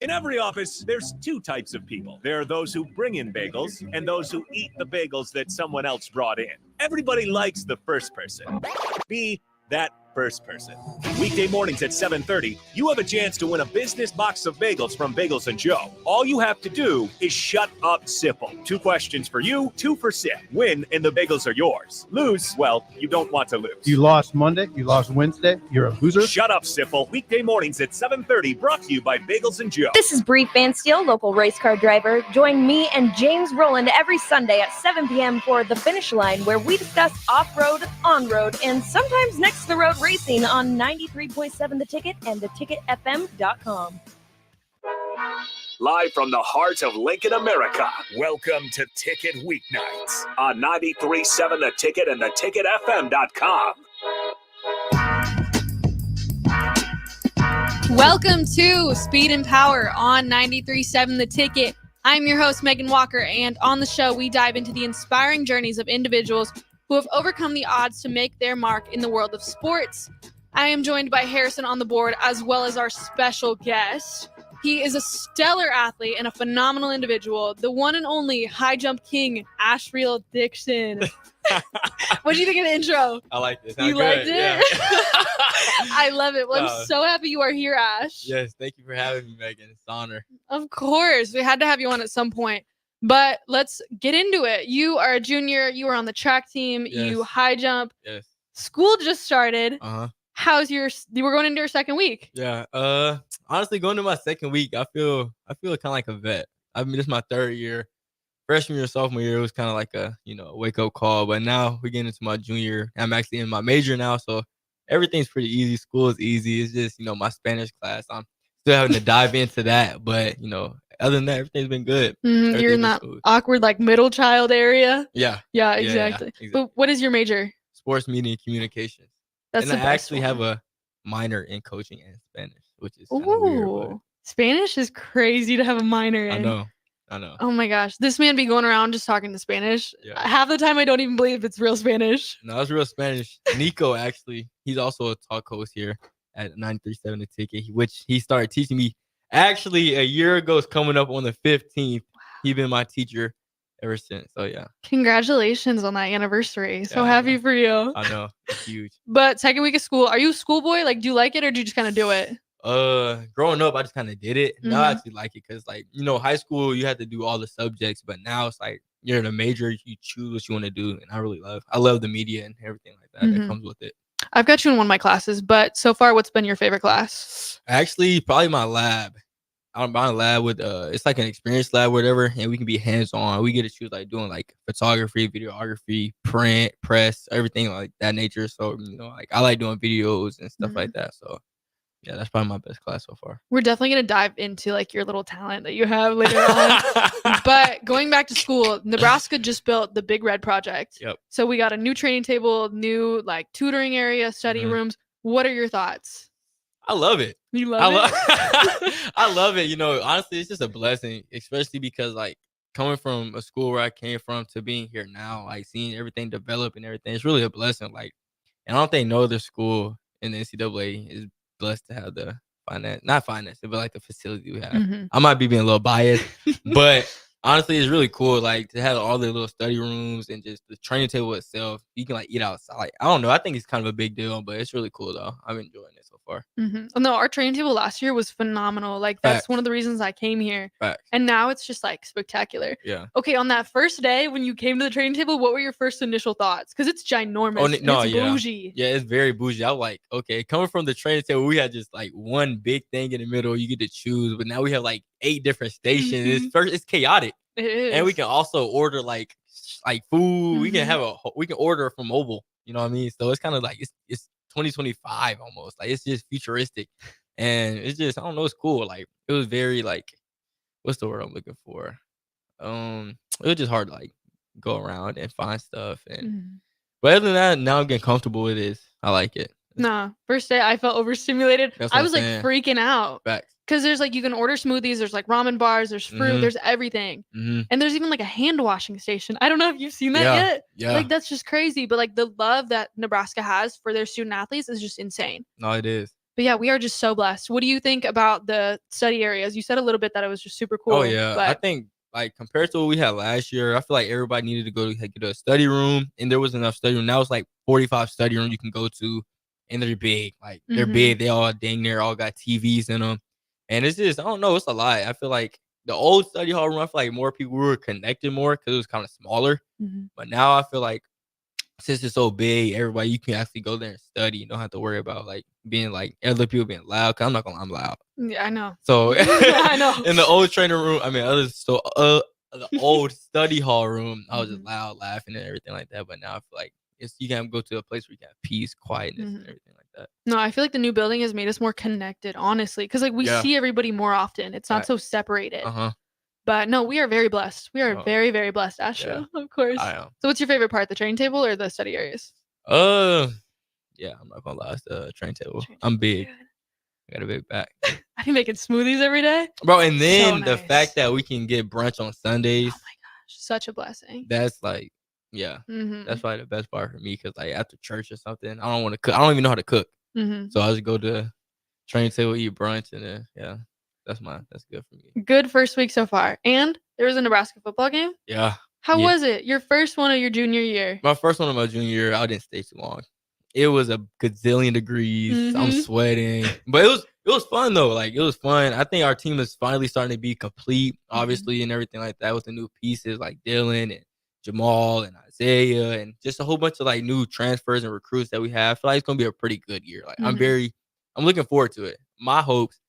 In every office, there's two types of people. There are those who bring in bagels and those who eat the bagels that someone else brought in. Everybody likes the first person. Be that first person. Weekday mornings at 7:30, you have a chance to win a business box of bagels from Bagels and Joe. All you have to do is shut up, Sipple. 2 questions for you, 2 for Sip. Win, and the bagels are yours. Lose, well, you don't want to lose. You lost Monday, you lost Wednesday, you're a loser. Shut up, Sipple. Weekday mornings at 7:30, brought to you by Bagels and Joe. This is Bree Fansteel, local race car driver. Join me and James Rowland every Sunday at 7 p.m. for The Finish Line, where we discuss off-road, on-road, and sometimes next-to-the-road racing on 93.7 The Ticket and theticketfm.com. Live from the heart of Lincoln, America, welcome to Ticket Weeknights on 93.7 The Ticket and theticketfm.com. Welcome to Speed and Power on 93.7 The Ticket. I'm your host, Meghan Walker, and on the show, we dive into the inspiring journeys of individuals who have overcome the odds to make their mark in the world of sports. I am joined by Harrison on the board, as well as our special guest. He is a stellar athlete and a phenomenal individual, the one and only high jump king, Ashriel Dixon. What do you think of the intro? I like this. You liked it? Yeah. I love it. Well, I'm so happy you are here, Ash. Yes, thank you for having me, Megan. It's an honor. Of course. We had to have you on at some point. But let's get into it. You are a junior. You were on the track team. Yes. You high jump. Yes. School just started. Uh-huh. You were going into your second week. Yeah. Honestly, going to my second week, I feel kind of like a vet. I mean, this is my third year. Freshman year, sophomore year, it was kind of like a wake up call. But now we're getting into my junior year. I'm actually in my major now, so everything's pretty easy. School is easy. It's just my Spanish class. I'm still having to dive into that, but other than that, everything's been good. You're in that awkward middle child area. Yeah. Yeah, exactly. Yeah. But what is your major? Sports media and communications. That's and the I best actually one. have a minor in coaching and Spanish, which is kind of weird. But Spanish is crazy to have a minor in. I know. Oh my gosh. This man be going around just talking to Spanish. Yeah. Half the time I don't even believe it's real Spanish. No, it's real Spanish. Nico, actually, he's also a talk host here at 93.7 The Ticket, which he started teaching me actually a year ago. It's coming up on the 15th. He's been my teacher ever since. So, yeah. Congratulations on that anniversary. So happy for you. I know. It's huge. But second week of school, are you a schoolboy? Do you like it or do you just kind of do it? Growing up, I just kind of did it. Now I actually like it because, high school, you had to do all the subjects, but now it's you're in a major, you choose what you want to do, and I love the media and everything like that that comes with it. I've got you in one of my classes, but so far, what's been your favorite class? Actually, probably my lab. I'm buying a lab with it's like an experience lab, whatever, and we can be hands-on. We get to choose doing photography, videography, print, press, everything like that nature. So I like doing videos and stuff like that. So yeah, that's probably my best class so far. We're definitely gonna dive into your little talent that you have later on. But going back to school, Nebraska just built the Big Red Project. Yep. So we got a new training table, new tutoring area, study rooms. What are your thoughts? I love it. You love it? I love it. Honestly, it's just a blessing, especially because coming from a school where I came from to being here now, seeing everything develop and everything, it's really a blessing. And I don't think no other school in the NCAA is blessed to have the not finance, but the facility we have. I might be being a little biased, but honestly, it's really cool. To have all the little study rooms and just the training table itself. You can eat outside. I don't know. I think it's kind of a big deal, but it's really cool though. I'm enjoying it so far. No, our training table last year was phenomenal. That's one of the reasons I came here. Facts. And now it's just spectacular. Yeah. Okay, on that first day when you came to the training table, what were your first initial thoughts? Because it's ginormous. It's bougie. Yeah, it's very bougie. I was okay, coming from the training table, we had just one big thing in the middle you get to choose, but now we have 8 different stations. It's chaotic. It is. And we can also order food. We can order from mobile. You know what I mean? So it's kind of it's 2025 almost. It's just futuristic, and it's just I don't know. It's cool. It was very what's the word I'm looking for? It was just hard to go around and find stuff. But other than that, now I'm getting comfortable with it. I like it. Nah, first day I felt overstimulated. I was freaking out. Facts. Because there's you can order smoothies, there's ramen bars, there's fruit, there's everything. And there's even a hand washing station. I don't know if you've seen that yet. Yeah. That's just crazy. But the love that Nebraska has for their student athletes is just insane. No, it is. But yeah, we are just so blessed. What do you think about the study areas? You said a little bit that it was just super cool. Oh yeah, I but think like compared to what we had last year, I feel like everybody needed to go to get a study room, and there was enough study room. Now it's like 45 study rooms you can go to, and they're big. Like they're Mhm. big. They all dang near all got TVs in them, and it's just I don't know. It's a lot. I feel like the old study hall room. I feel like more people were connected more because it was kind of smaller. Mhm. But now I feel like since it's so big, everybody you can actually go there and study. You don't have to worry about like being like other people being loud. Cause I'm not gonna lie, I'm loud. Yeah, I know. So I know. in the old training room, I mean, the old study hall room, I was just Mhm. loud, laughing and everything like that. But now I feel like you can go to a place where you can have peace, quietness, and Mhm. everything like that. No, I feel like the new building has made us more connected, honestly, because like we Yeah. see everybody more often. It's not Right. so separated. Uh-huh. But no, we are very blessed. We are No. very, very blessed, Asha, of course. I am. So what's your favorite part, the training table or the study areas? Yeah, I'm not gonna lie, it's the train table. Train I'm table, big. good. I got a big back. I be making smoothies every day. Bro, and then So the nice. fact that we can get brunch on Oh Sundays, my gosh, such a blessing. that's like, yeah, Mhm. that's probably the best part for me because like after church or something, I don't want to cook. I don't even know how to cook. Mhm. So I just go to train table, eat brunch, and then yeah, that's good for me. Good first week so far. And there was a Nebraska football game. Yeah. How Yeah. was it? Your first one of your junior year. My first one of my junior year, I didn't stay too long. It was a gazillion degrees. I'm Mhm. sweating. But it was fun though. Like it was fun. I think our team is finally starting to be complete, obviously, and everything like that with the new pieces like Dylan and Jamal and Isaiah and just a whole bunch of like new transfers and recruits that we have. I feel like it's gonna be a pretty good year. Like Mhm. I'm looking forward to it. My hopes,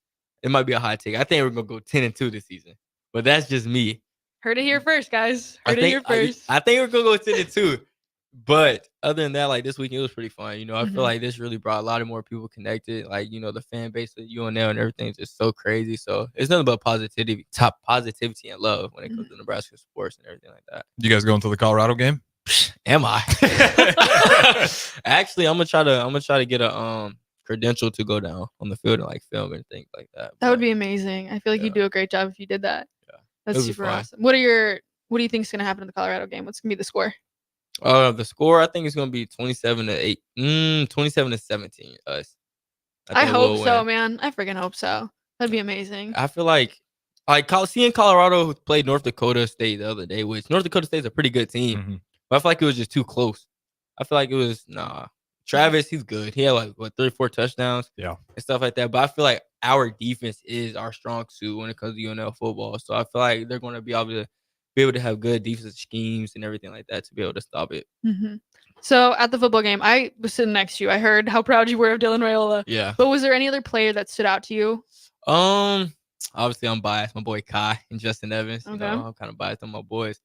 it might be a hot take. I think we're gonna go 10-2 this season. But that's just me. Heard it here first, guys. I Heard it think here first. I think we're gonna go 10-2. But other than that, like this weekend it was pretty fun. You know, I feel Mhm. like this really brought a lot of more people connected. Like, you know, the fan base of UNL and everything is just so crazy. So it's nothing but positivity and love when it comes to Nebraska sports and everything like that. You guys going to the Colorado game? Am I? Actually, I'm gonna try to get a credential to go down on the field and like film and things like that. That would But, be amazing. I feel like Yeah. you'd do a great job if you did that. Yeah. That's It'll be super fun. awesome. What do you think is gonna happen in the Colorado game? What's gonna be the score? The score I think is gonna be 27-8. 27-17. Us. I think hope we'll so, win. man. I freaking hope so. That'd be amazing. I feel like seeing Colorado who played North Dakota State the other day, which North Dakota State's a pretty good team, Mhm. but I feel like it was just too close. I feel like it was Travis, he's good. He had like 3 or 4 touchdowns, Yeah. and stuff like that. But I feel like our defense is our strong suit when it comes to UNL football. So I feel like they're going to be able to have good defensive schemes and everything like that to be able to stop it. Mhm. So at the football game, I was sitting next to you. I heard how proud you were of Dylan Raiola. Yeah. But was there any other player that stood out to you? Obviously I'm biased. My boy Kai and Justin Evans. You know, Okay. I'm kind of biased on my boys.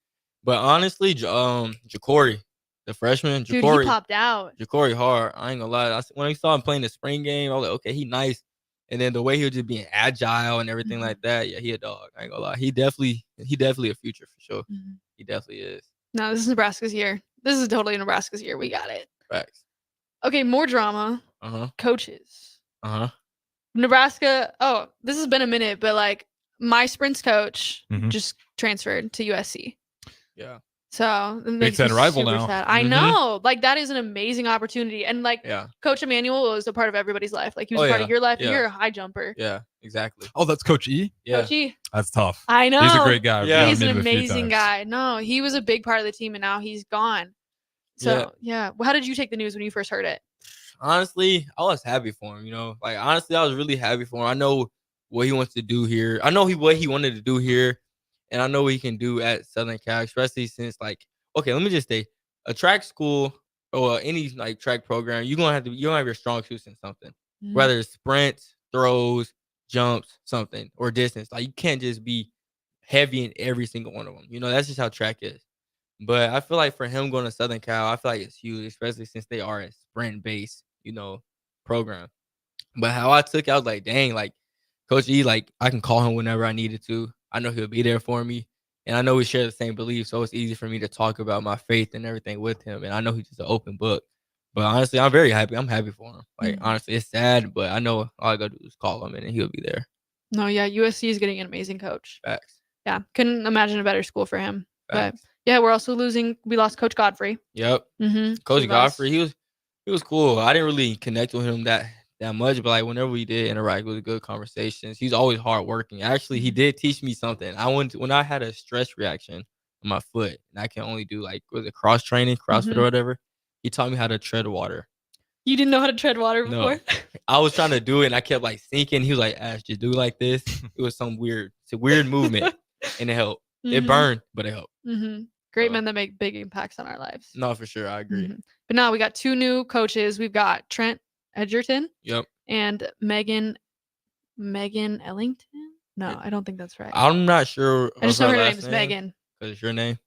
But honestly, Ja'Cory, the freshman, Dude, he popped out. Ja'Cory hard. I ain't gonna lie. When I saw him playing the spring game, I was like, okay, he nice. And then the way he was just being agile and everything like that, yeah, he a dog. I ain't gonna lie. He definitely a future for sure. Mhm. He definitely is. No, this is Nebraska's year. This is totally Nebraska's year. We got it. Facts. Okay, more drama. Uh-huh. Coaches. Uh-huh. Nebraska. Oh, this has been a minute, but like my sprints coach Mhm. just transferred to USC. Yeah. So it Big makes Ten me rival super now. sad. I Mhm. know. Like that is an amazing opportunity. And like Yeah. Coach Emmanuel was a part of everybody's life. Like he was Oh, a part yeah. of your life. Yeah. You're a high jumper. Yeah, exactly. Oh, that's Coach E? Yeah. Coach E. That's tough. I know. He's a great guy. Yeah. He's I've an met him a few amazing times. guy. No, he was a big part of the team and now he's gone. So yeah. Well, how did you take the news when you first heard it? Honestly, I was happy for him, you know. Like honestly, I was really happy for him. I know what he wants to do here. I know what he wanted to do here, and I know what he can do at Southern Cal, especially since like, okay, let me just say, a track school or any like track program, you're gonna have your strong suits in something. Whether it's sprints, throws, jumps, something, or distance. Like you can't just be heavy in every single one of them. You know, that's just how track is. But I feel like for him going to Southern Cal, I feel like it's huge, especially since they are a sprint based, you know, program. But how I took it, I was like, dang, like Coach E, like I can call him whenever I needed to. I know he'll be there for me. And I know we share the same beliefs. So it's easy for me to talk about my faith and everything with him. And I know he's just an open book. But honestly, I'm very happy. I'm happy for him. Like, honestly, it's sad, but I know all I got to do is call him and he'll be there. No, yeah, USC is getting an amazing coach. Facts. Yeah, couldn't imagine a better school for him. Facts. But yeah, we lost Coach Godfrey. Yep. Mm-hmm. Coach Godfrey, he was cool. I didn't really connect with him that that much, but like whenever we did interact with good conversations, he's always hardworking. Actually, he did teach me something. When I had a stress reaction on my foot, and I can only do like was it cross training, CrossFit or whatever. He taught me how to tread water. You didn't know how to tread water No. before? I was trying to do it, and I kept like sinking. He was like, "Ash, just do it like this." It was it's a weird movement, and it helped. It burned, but it helped. Great men that make big impacts on our lives. No, for sure, I agree. But now we got 2 new coaches. We've got Trent Edgerton. Yep. And Meghan Ellington. No, I don't think that's right. I'm not sure. I just know her name is Meghan. Because it's your name,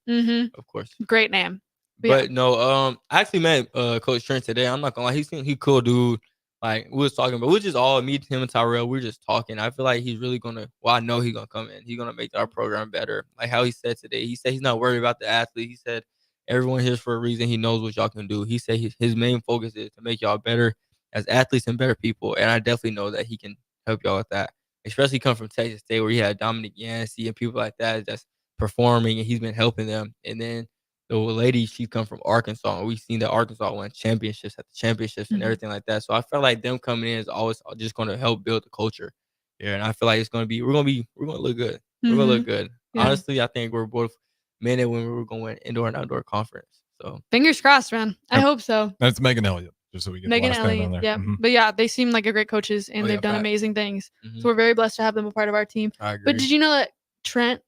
of course. Great name. But no, I actually met Coach Trent today. I'm not gonna lie, he cool dude. Like we was talking, but we just all me, him, and Tyrell. We were just talking. I feel like he's really gonna. Well, I know he's gonna come in. He's gonna make our program better. Like how he said today. He said he's not worried about the athlete. He said everyone here's for a reason. He knows what y'all can do. He said his main focus is to make y'all better as athletes and better people. And I definitely know that he can help y'all with that. Especially come from Texas State where he had Dominic Yancey and people like that that's performing, and he's been helping them. And then the lady, she come from Arkansas, and we've seen that Arkansas won championships at the championships and everything like that. So I feel like them coming in is always just going to help build the culture here. And I feel like we're going to look good. We're going to look good. Yeah. Honestly, I think we're both men and women. We're going to win indoor and outdoor conference. So fingers crossed, man. I hope so. That's Meghan Elliott, just so we get Meghan the last Elliott, name on there. yeah. But yeah, they seem like a great coaches, and they've done amazing things. So we're very blessed to have them a part of our team. I agree. But did you know that Trent,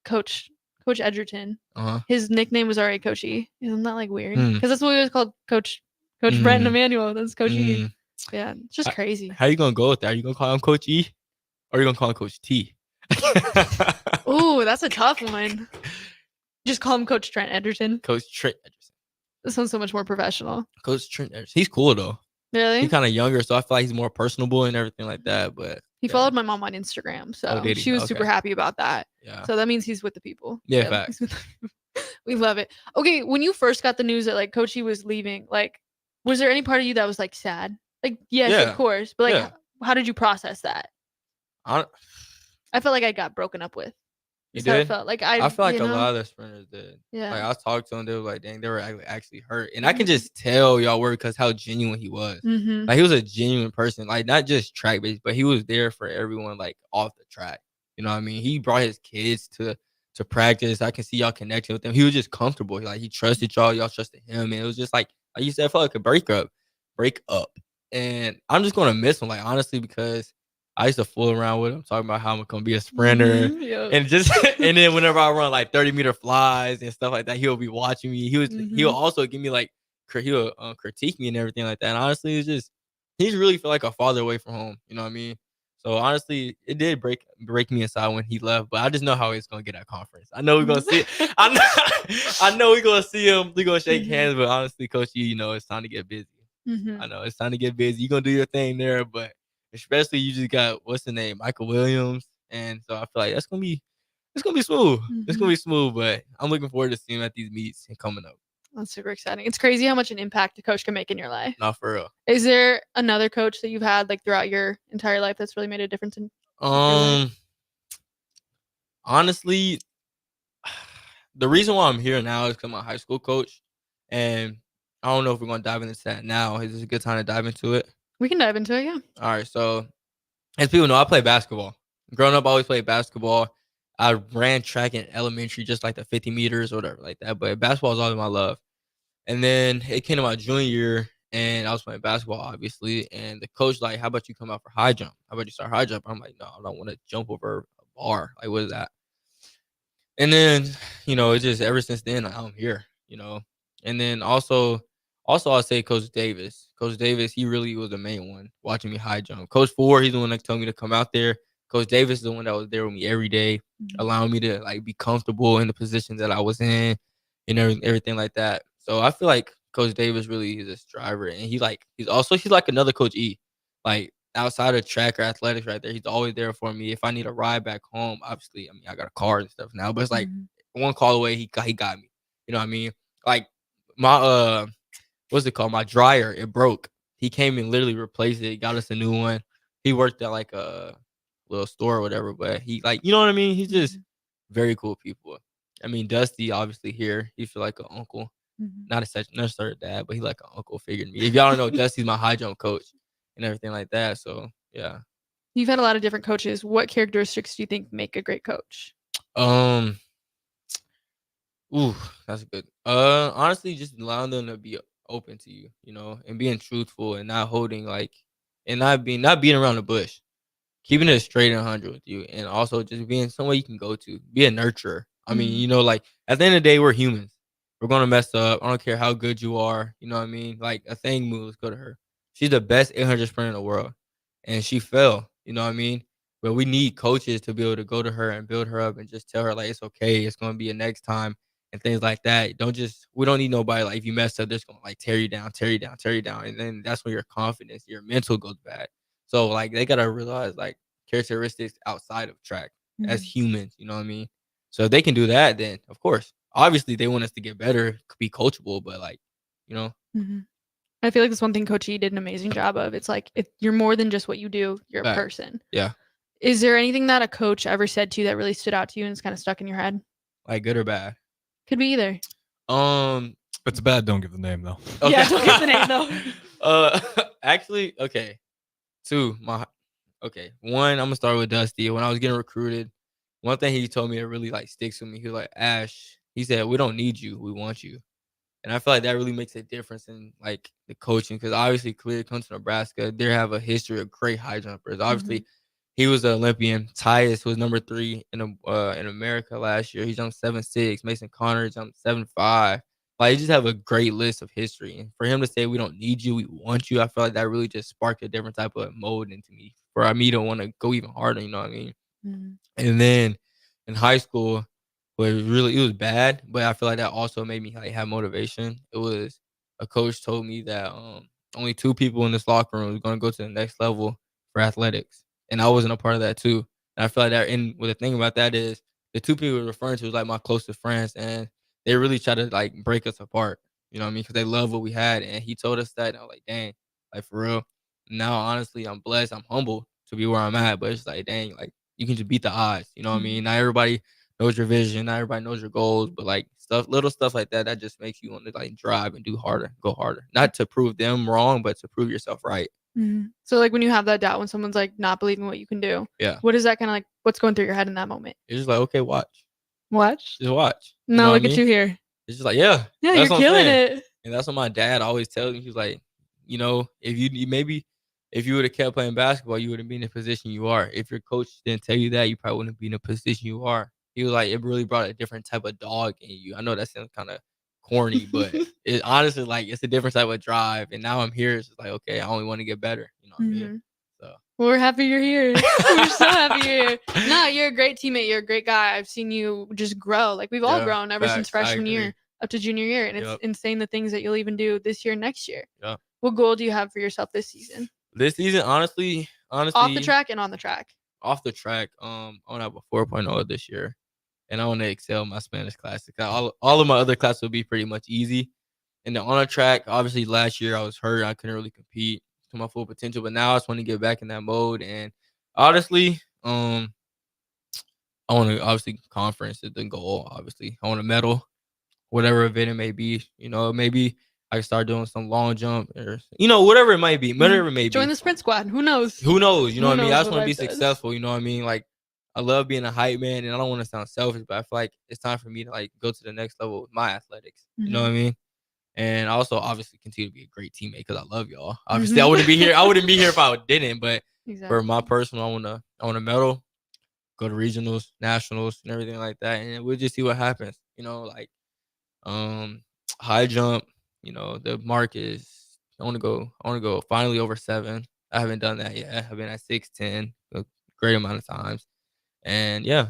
Coach Edgerton, his nickname was already Coach E? Isn't that like weird? Because that's what we always called Coach Brent Emmanuel. That's Coach E. Yeah, it's just crazy. How you gonna go with that? Are you gonna call him Coach E, or are you gonna call him Coach T? Ooh, that's a tough one. Just call him Coach Trent Edgerton. Coach Trent Edgerton. That sounds so much more professional. Coach Trent Edgerton. He's cool though. Really? He's kind of younger, so I feel like he's more personable and everything like that. But he followed my mom on Instagram, so she was super happy about that. Yeah. So that means he's with the people. Yeah, facts. We love it. Okay, when you first got the news that like Coach E was leaving, like, was there any part of you that was like sad? Like, yes, of course, but like, how did you process that? I felt like I got broken up with. You did? I felt like I feel like a lot of the sprinters did. Yeah. Like I was talking to them, they were like, dang, they were actually hurt. And I can just tell y'all were because how genuine he was. Like he was a genuine person, like not just track based, but he was there for everyone like off the track. You know what I mean? He brought his kids to practice. I can see y'all connecting with them. He was just comfortable. Like he trusted y'all trusted him. And it was just like you said, I felt like a break up. And I'm just gonna miss him, like honestly, because I used to fool around with him, talking about how I'm gonna be a sprinter, and then whenever I run like 30-meter flies and stuff like that, he'll be watching me. He'll also give me like he'll critique me and everything like that. And honestly, it's just he's really feel like a father away from home. You know what I mean? So honestly, it did break me inside when he left. But I just know how he's gonna get at conference. I know we're gonna see. I know we're gonna see him. We're gonna shake hands. But honestly, Coach, it's time to get busy. I know it's time to get busy. You're gonna do your thing there, but especially you just got what's the name, Michael Williams, and so I feel like it's gonna be smooth. It's gonna be smooth, but I'm looking forward to seeing him at these meets and coming up. That's super exciting. It's crazy how much an impact a coach can make in your life. Not for real. Is there another coach that you've had like throughout your entire life that's really made a difference in? Honestly, the reason why I'm here now is because my high school coach, and I don't know if we're gonna dive into that now. Is this a good time to dive into it? We can dive into it, yeah. All right, so as people know, I play basketball. Growing up, I always played basketball. I ran track in elementary, just like the 50 meters or whatever like that. But basketball is always my love. And then it came to my junior year, and I was playing basketball, obviously. And the coach like, how about you come out for high jump? How about you start high jump? I'm like, no, I don't want to jump over a bar. Like, what is that? And then, it's just ever since then, I'm here, And then also I'll say Coach Davis. Coach Davis, he really was the main one watching me high jump. Coach Ford, he's the one that told me to come out there. Coach Davis is the one that was there with me every day, allowing me to like be comfortable in the position that I was in and everything like that. So I feel like Coach Davis really is a driver, and he's like another Coach E. Like outside of track or athletics right there, he's always there for me. If I need a ride back home, obviously, I got a car and stuff now, but it's like one call away, he got me. You know what I mean? Like my what's it called? My dryer, it broke. He came and literally replaced it, got us a new one. He worked at like a little store or whatever, but he like, you know what I mean? He's just very cool people. I mean, Dusty, obviously here, he feel like an uncle. Not necessarily a dad, but he like an uncle figure to me. If y'all don't know, Dusty's my high jump coach. and everything like that. So yeah. You've had a lot of different coaches. What characteristics do you think make a great coach? Um. Ooh, that's good. Honestly, just allowing them to be open to you, and being truthful and not holding and not being around the bush, keeping it straight and 100 with you, and also just being somewhere you can go to, be a nurturer. I mean, like at the end of the day, we're humans. We're gonna mess up. I don't care how good you are. You know what I mean? Like a thing moves, go to her. She's the best 800 sprinter in the world, and she fell. You know what I mean? But we need coaches to be able to go to her and build her up and just tell her like it's okay. It's gonna be a next time and things like that. We don't need nobody like if you mess up, they're just gonna like tear you down, tear you down, tear you down, and then that's when your confidence, your mental goes bad. So like they gotta realize like characteristics outside of track as humans. You know what I mean? So if they can do that, then of course, obviously they want us to get better, be coachable, but I feel like that's one thing Coach E did an amazing job of. It's like if you're more than just what you do, you're a person. Yeah. Is there anything that a coach ever said to you that really stood out to you and is kind of stuck in your head? Like good or bad? Could be either. If it's bad, don't give the name though. Okay. Yeah, don't give the name though. Actually, okay. One, I'm gonna start with Dusty. When I was getting recruited, one thing he told me that really like sticks with me. He was like, Ash, he said, we don't need you, we want you. And I feel like that really makes a difference in like the coaching because obviously Clear comes to Nebraska. They have a history of great high jumpers. Obviously, he was an Olympian. Tyus was number 3 in America last year. He jumped 7'6". Mason Connor jumped 7'5". Like, you just have a great list of history. And for him to say, we don't need you, we want you, I feel like that really just sparked a different type of mode into me for me to want to go even harder, you know what I mean? And then in high school, it was bad, but I feel like that also made me like have motivation. It was a coach told me that only 2 people in this locker room was going to go to the next level for athletics, and I wasn't a part of that too. And I feel like the thing about that is the 2 people we're referring to was like my closest friends, and they really try to like break us apart. You know what I mean? Because they love what we had, and he told us that, and I was like, dang, like for real. Now, honestly, I'm blessed. I'm humble to be where I'm at, but it's like, dang, like you can just beat the odds. You know what I mean? Not everybody knows your vision. Not everybody knows your goals, but like little stuff like that, that just makes you want to like drive and do harder, go harder. Not to prove them wrong, but to prove yourself right. So like when you have that doubt, when someone's like not believing what you can do, what is that kind of like? What's going through your head in that moment? It's just like, okay, watch. Just watch. No, look at you here. It's just like, yeah, you're killing it. And that's what my dad always tells me. He's like, if you would have kept playing basketball, you wouldn't be in the position you are. If your coach didn't tell you that, you probably wouldn't be in the position you are. He was like, it really brought a different type of dog in you. I know that sounds kind of corny, but it honestly, like, it's a different type of drive. And now I'm here. It's just like, okay, I only want to get better. You know what I mean? So. Well, we're happy you're here. We're so happy you're here. No, you're a great teammate. You're a great guy. I've seen you just grow. Like we've all grown ever since freshman year up to junior year. And it's insane the things that you'll even do this year and next year. Yeah. What goal do you have for yourself this season? This season, honestly. Off the track and on the track. Off the track, I want to have a 4.0 this year. And I want to excel my Spanish classes. All of my other classes will be pretty much easy. And then on a track, obviously last year I was hurt. I couldn't really compete to my full potential. But now I just want to get back in that mode. And honestly, I want to obviously conference is the goal. Obviously, I want to medal, whatever event it may be. Maybe I can start doing some long jump or whatever it might be. Whatever it may be. Join the sprint squad. Who knows? You know what I mean? I just want to be successful. You know what I mean? Like, I love being a hype man, and I don't want to sound selfish, but I feel like it's time for me to like go to the next level with my athletics. You know what I mean? And also, obviously, continue to be a great teammate because I love y'all. Obviously, I wouldn't be here. I wouldn't be here if I didn't. But for my personal, I want to medal, go to regionals, nationals, and everything like that, and we'll just see what happens. High jump. The mark is. I want to go finally over 7. I haven't done that yet. I've been at 6'10" a great amount of times. And yeah.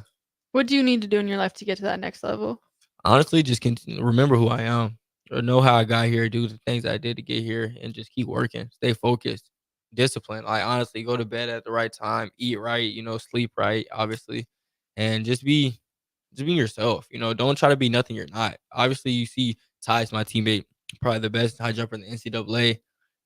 What do you need to do in your life to get to that next level? Honestly, just remember who I am, or know how I got here, do the things I did to get here, and just keep working, stay focused, discipline. Like, honestly, go to bed at the right time, eat right, sleep right, obviously, and just be yourself. Don't try to be nothing you're not. Obviously, you see Ty's my teammate, probably the best high jumper in the NCAA,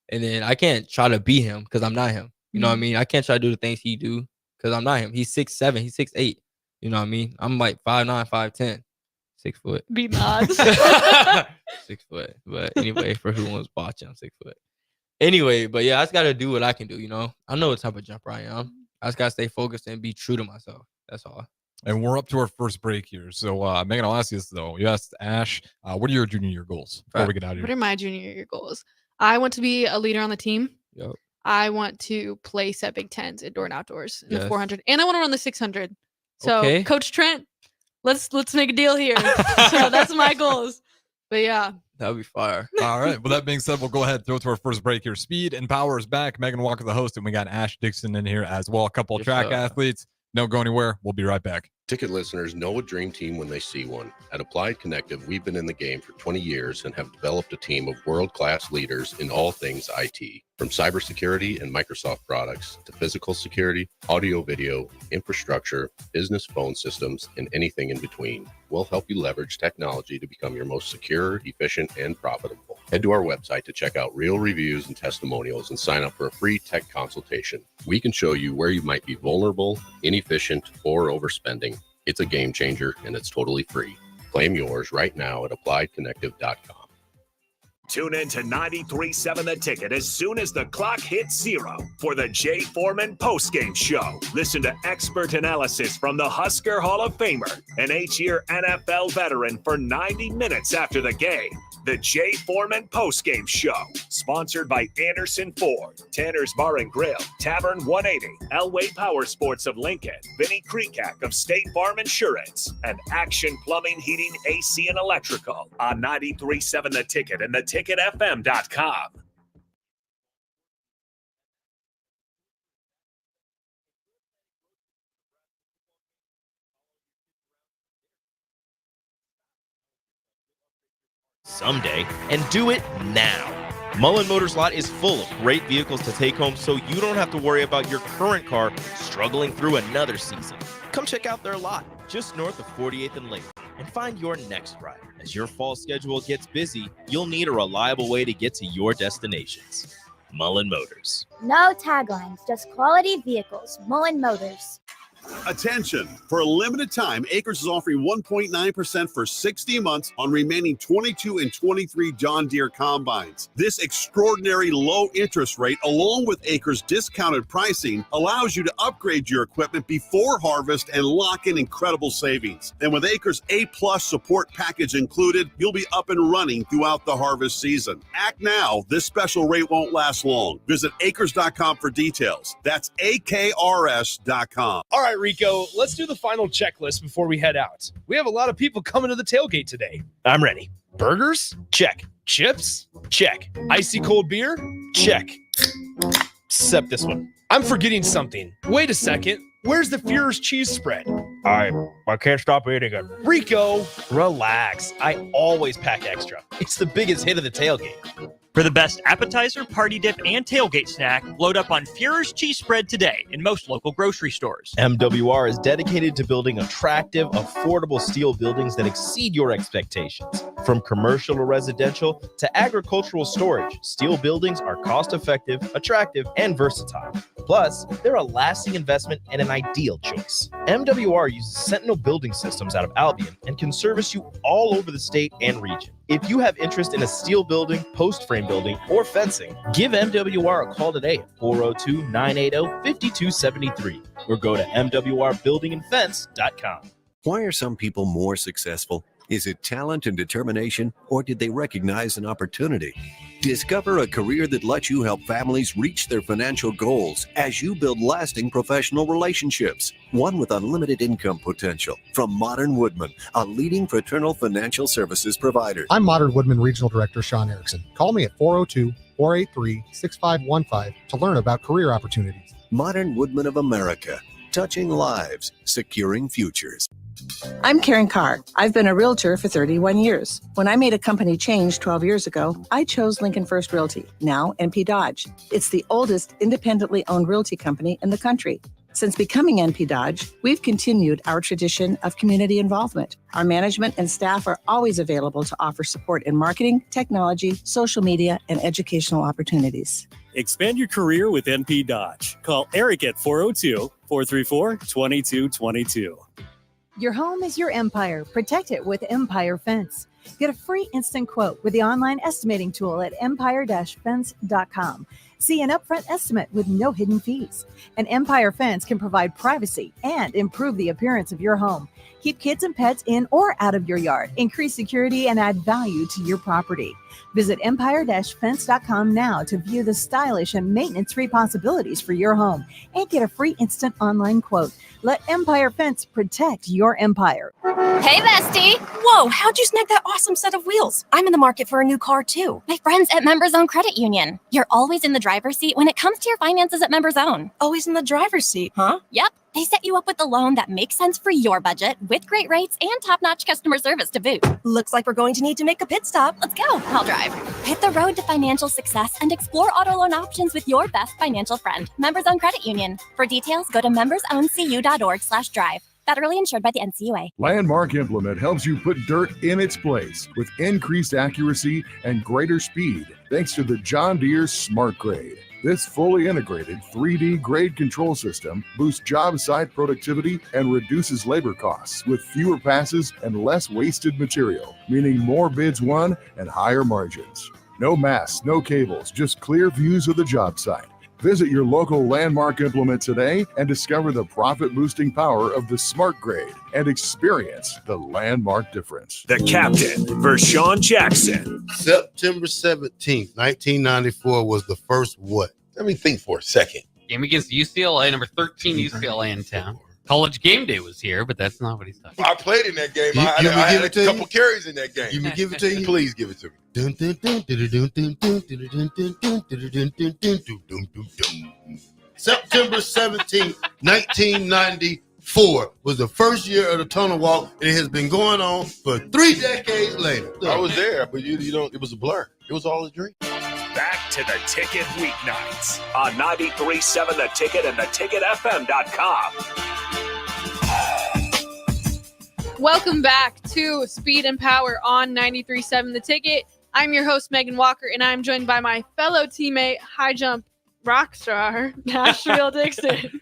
and then I can't try to be him because I'm not him. You know what I mean? I can't try to do the things he do. Because I'm not him. He's 6'7", he's 6'8". You know what I mean? I'm like 5'9", 5'10". 6 foot. Beating odds. 6 foot. But anyway, for who was watching, I'm 6 foot. Anyway, but yeah, I just gotta do what I can do. I know what type of jumper I am. I just gotta stay focused and be true to myself. That's all. And we're up to our first break here. So, Megan, I'll ask you this, though. You asked Ash, what are your junior year goals before we get out of What here? are my junior year goals? I want to be a leader on the team. Yep. I want to place at Big Tens, indoor and outdoors, in the Yes. 400, and I want to run the 600. So, Okay. Coach Trent, let's make a deal here. So that's my goals. But yeah, That'd be fire. All right. Well, that being said, we'll go ahead and throw to our first break here. Speed and Power is back. Megan Walker, the host, and we got Ash Dixon in here as well. A couple of Yes, track sir. athletes. Don't go anywhere. We'll be right back. Ticket listeners know a dream team when they see one. At Applied Connective, we've been in the game for 20 years and have developed a team of world-class leaders in all things IT. From cybersecurity and Microsoft products to physical security, audio, video, infrastructure, business phone systems, and anything in between. We'll help you leverage technology to become your most secure, efficient, and profitable. Head to our website to check out real reviews and testimonials and sign up for a free tech consultation. We can show you where you might be vulnerable, inefficient, or overspending. It's a game changer and it's totally free. Claim yours right now at appliedconnective.com. Tune in to 93.7 The Ticket as soon as the clock hits 0 for the Jay Foreman postgame show. Listen to expert analysis from the Husker Hall of Famer, an 8-year NFL veteran, for 90 minutes after the game. The Jay Foreman postgame show, sponsored by Anderson Ford, Tanner's Bar and Grill, Tavern 180, Elway Power Sports of Lincoln, Vinnie Kreekak of State Farm Insurance, and Action Plumbing, Heating, AC, and Electrical on 93.7 The Ticket and theticketfm.com. Someday, and do it now. Mullen Motors Lot is full of great vehicles to take home, so you don't have to worry about your current car struggling through another season. Come check out their lot just north of 48th and Lake and find your next ride. As your fall schedule gets busy, you'll need a reliable way to get to your destinations. Mullen Motors. No taglines, just quality vehicles. Mullen Motors. Attention! For a limited time, Acres is offering 1.9% for 60 months on remaining 22 and 23 John Deere combines. This extraordinary low interest rate, along with Acres' discounted pricing, allows you to upgrade your equipment before harvest and lock in incredible savings. And with Acres' A-plus support package included, you'll be up and running throughout the harvest season. Act now. This special rate won't last long. Visit acres.com for details. That's AKRS.com. All right, Rico, let's do the final checklist before we head out. We have a lot of people coming to the tailgate today. I'm ready. Burgers? Check. Chips? Check. Icy cold beer? Check. Except this one. I'm forgetting something. Wait a second. Where's the Führer's cheese spread? I can't stop eating it. Rico, relax. I always pack extra. It's the biggest hit of the tailgate. For the best appetizer, party dip, and tailgate snack, load up on Führer's cheese spread today in most local grocery stores. MWR is dedicated to building attractive, affordable steel buildings that exceed your expectations. From commercial to residential to agricultural storage, steel buildings are cost-effective, attractive, and versatile. Plus, they're a lasting investment and an ideal choice. MWR uses Sentinel Building Systems out of Albion and can service you all over the state and region. If you have interest in a steel building, post frame building, or fencing, give MWR a call today at 402-980-5273 or go to mwrbuildingandfence.com. Why are some people more successful? Is it talent and determination, or did they recognize an opportunity? Discover a career that lets you help families reach their financial goals as you build lasting professional relationships, one with unlimited income potential. From Modern Woodman, a leading fraternal financial services provider. I'm Modern Woodman Regional Director Sean Erickson. Call me at 402-483-6515 to learn about career opportunities. Modern Woodman of America, touching lives, securing futures. I'm Karen Carr. I've been a realtor for 31 years. When I made a company change 12 years ago, I chose Lincoln First Realty, now NP Dodge. It's the oldest independently owned realty company in the country. Since becoming NP Dodge, we've continued our tradition of community involvement. Our management and staff are always available to offer support in marketing, technology, social media, and educational opportunities. Expand your career with NP Dodge. Call Eric at 402-434-2222. Your home is your empire. Protect it with Empire Fence. Get a free instant quote with the online estimating tool at empire-fence.com. See an upfront estimate with no hidden fees. An Empire Fence can provide privacy and improve the appearance of your home. Keep kids and pets in or out of your yard. Increase security and add value to your property. Visit empire-fence.com now to view the stylish and maintenance-free possibilities for your home and get a free instant online quote. Let Empire Fence protect your empire. Hey, bestie. Whoa, how'd you snag that awesome set of wheels? I'm in the market for a new car, too. My friends at Members Own Credit Union. You're always in the driver's seat when it comes to your finances at Members Own. Always in the driver's seat, huh? Yep. They set you up with a loan that makes sense for your budget with great rates and top-notch customer service to boot. Looks like we're going to need to make a pit stop. Let's go. I'll drive. Hit the road to financial success and explore auto loan options with your best financial friend, Members Own Credit Union. For details, go to membersowncu.org/drive. Federally insured by the NCUA. Landmark Implement helps you put dirt in its place with increased accuracy and greater speed thanks to the John Deere Smart Grade. This fully integrated 3D grade control system boosts job site productivity and reduces labor costs with fewer passes and less wasted material, meaning more bids won and higher margins. No masts, no cables, just clear views of the job site. Visit your local Landmark Implement today and discover the profit-boosting power of the Smart Grade and experience the Landmark difference. The captain, Vershawn Jackson. September 17th, 1994 was the first what? Let me think for a second. Game against UCLA, number 13 UCLA in town. College game day was here, but that's not what he's talking about. I played in that game. I had a couple carries in that game. You give it to you? Please give it to me. September 17th, 1994 was the first year of the tunnel walk, and it has been going on for 3 decades later. I was there, but you don't. It was a blur. It was all a dream. Back to the Ticket weeknights on 93.7 The Ticket and theticketfm.com. Welcome back to Speed and Power on 93.7 The Ticket. I'm your host, Meghan Walker, and I'm joined by my fellow teammate, high jump rock star, Asheville Dixon.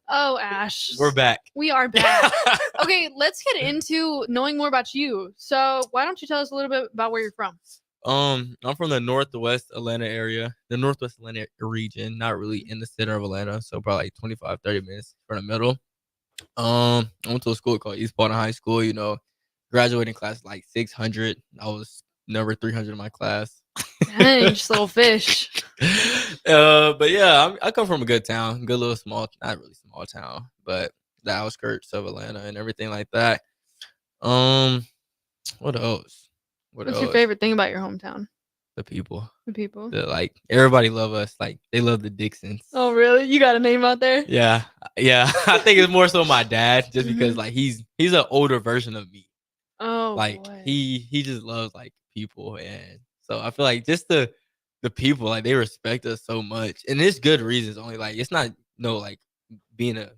Oh, Ash. We're back. We are back. Okay, let's get into knowing more about you. So why don't you tell us a little bit about where you're from? I'm from the Northwest Atlanta area, the Northwest Atlanta region, not really in the center of Atlanta, so probably like 25, 30 minutes from the middle. I went to a school called East Boston High School, graduating class like 600. I was number 300 in my class. Dang, just little fish. But yeah, I come from a good town, good little small, not really small town, but the outskirts of Atlanta and everything like that. What else? What's your favorite thing about your hometown? The people. The people. Everybody love us. Like, they love the Dixons. Oh, really? You got a name out there? Yeah. I think it's more so my dad, just because like he's an older version of me. Oh, like boy. he just loves like people, and so I feel like just the people, like, they respect us so much, and it's good reasons. Only like it's not like being a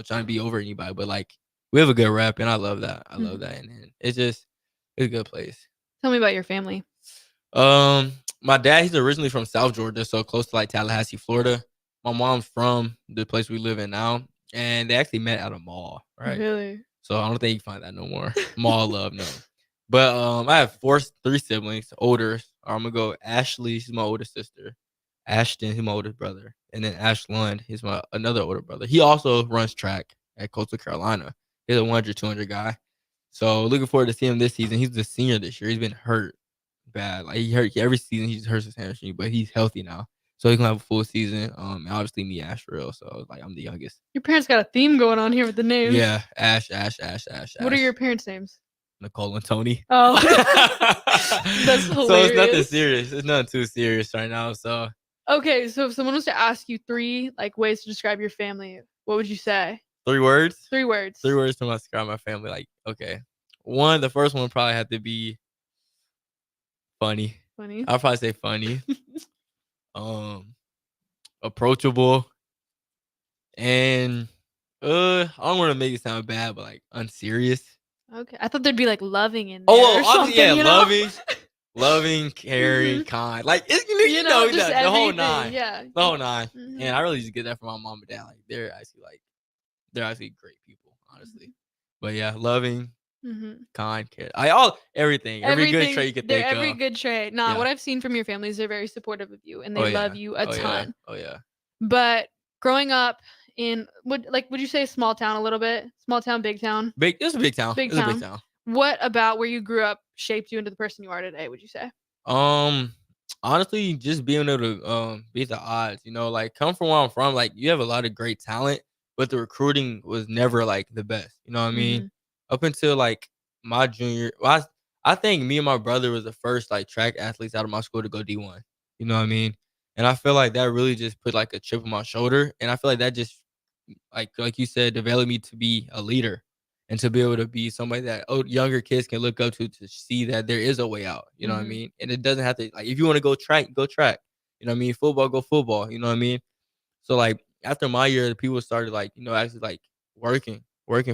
trying to be over anybody, but like we have a good rep, and I love that. I love that, and it's a good place. Tell me about your family. My dad, he's originally from South Georgia, so close to like Tallahassee, Florida. My mom's from the place we live in now, and they actually met at a mall, right? Really? So I don't think you can find that no more. Mall love, no. But I have three siblings, older. I'm gonna go Ashley, she's my older sister. Ashton, he's my older brother, and then Ashlund, he's my another older brother. He also runs track at Coastal Carolina. He's a 100, 200 guy. So looking forward to seeing him this season. He's the senior this year. He's been hurt bad. Like, he hurt every season. He just hurts his hamstring, but he's healthy now, so he can have a full season. And obviously me, Asheville. So like I'm the youngest. Your parents got a theme going on here with the names. Yeah, Ash. What are your parents' names? Nicole and Tony. Oh, that's hilarious. So it's nothing serious. It's nothing too serious right now. So okay, so if someone was to ask you 3 like ways to describe your family, what would you say? 3 words? 3 words. 3 words to describe my family. Like, okay. The first one probably had to be funny. Funny. I'll probably say funny. Approachable. And I don't want to make it sound bad, but like unserious. Okay. I thought there'd be like loving in there. Loving, caring, kind. Like, the whole nine. Yeah. The whole nine. Mm-hmm. And I really just get that from my mom and dad. Like, they're actually great people, honestly. But yeah, loving, kind kid. Everything. Every good trait you could think every of. good trait. Nah, Yeah. what I've seen from your family is they're very supportive of you and they Oh, yeah. love you a Oh, yeah. ton. Oh, yeah. But growing up in would you say small town a little bit? Small town, big town? It was a big town. Big It was a town. big town. What about where you grew up shaped you into the person you are today, would you say? Honestly, just being able to beat the odds, like come from where I'm from, like you have a lot of great talent, but the recruiting was never like the best. You know what I mean? Up until like my junior, well, I think me and my brother was the first like track athletes out of my school to go D1. You know what I mean? And I feel like that really just put like a chip on my shoulder, and I feel like that just like you said, developed me to be a leader and to be able to be somebody that younger kids can look up to see that there is a way out. You know what I mean? And it doesn't have to, like, if you want to go track, go track. You know what I mean? Football, go football. You know what I mean? So like after my year, the people started like, actually like working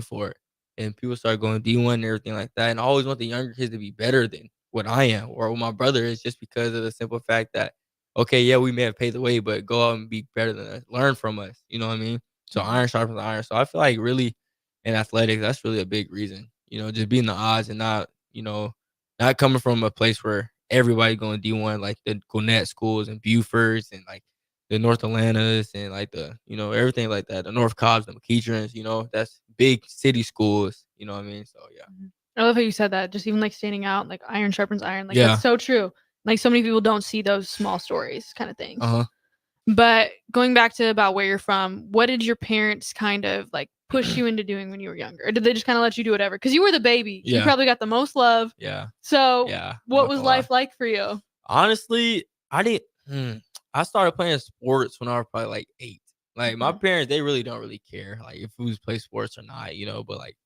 for it. And people started going D1 and everything like that. And I always want the younger kids to be better than what I am or what my brother is, just because of the simple fact that, okay, yeah, we may have paid the way, but go out and be better than us. Learn from us. You know what I mean? So iron sharpens iron. So I feel like really in athletics, that's really a big reason. Just beating the odds and not coming from a place where everybody going D1, like the Gwinnett schools and Bufords and like the North Atlantas and like the, everything like that. The North Cobbs, the McEachern's, that's big city schools. You know what I mean? So yeah. I love how you said that. Just even like standing out, like iron sharpens iron. Like Yeah. that's so true. Like so many people don't see those small stories kind of things. Uh-huh. But going back to about where you're from, what did your parents kind of like push you into doing when you were younger? Or did they just kind of let you do whatever? Because you were the baby. So you Yeah. probably got the most love. Yeah. So Yeah. what was life like for you? Honestly, I started playing sports when I was probably like 8. Like my parents, they really don't really care like if who's play sports or not, but like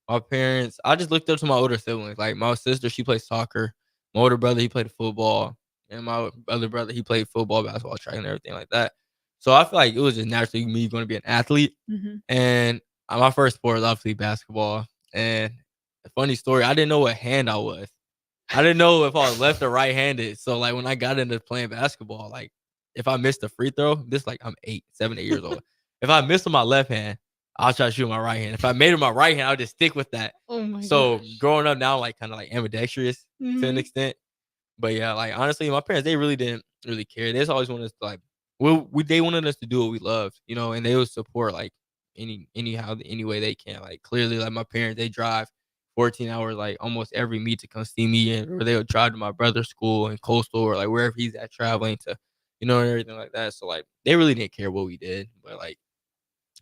my parents, I just looked up to my older siblings. Like my sister, she played soccer. My older brother, he played football. And my other brother, he played football, basketball, track, and everything like that. So I feel like it was just naturally me going to be an athlete. And my first sport was obviously basketball. And a funny story, I didn't know what hand I was. I didn't know if I was left or right-handed. So like when I got into playing basketball, like if I missed a free throw, I'm 7, 8 years old. If I missed with my left hand, I'll try to shoot with my right hand. If I made it with my right hand, I'll just stick with that. Oh my So gosh. growing up now, like kind of like ambidextrous to an extent. But yeah, like honestly, my parents, they really didn't really care. They just always wanted us to like, they wanted us to do what we loved, and they would support like any way they can. Like clearly, like my parents, they drive 14 hours like almost every meet to come see me, or they would drive to my brother's school in Coastal or like wherever he's at traveling to, and everything like that. So like they really didn't care what we did, but like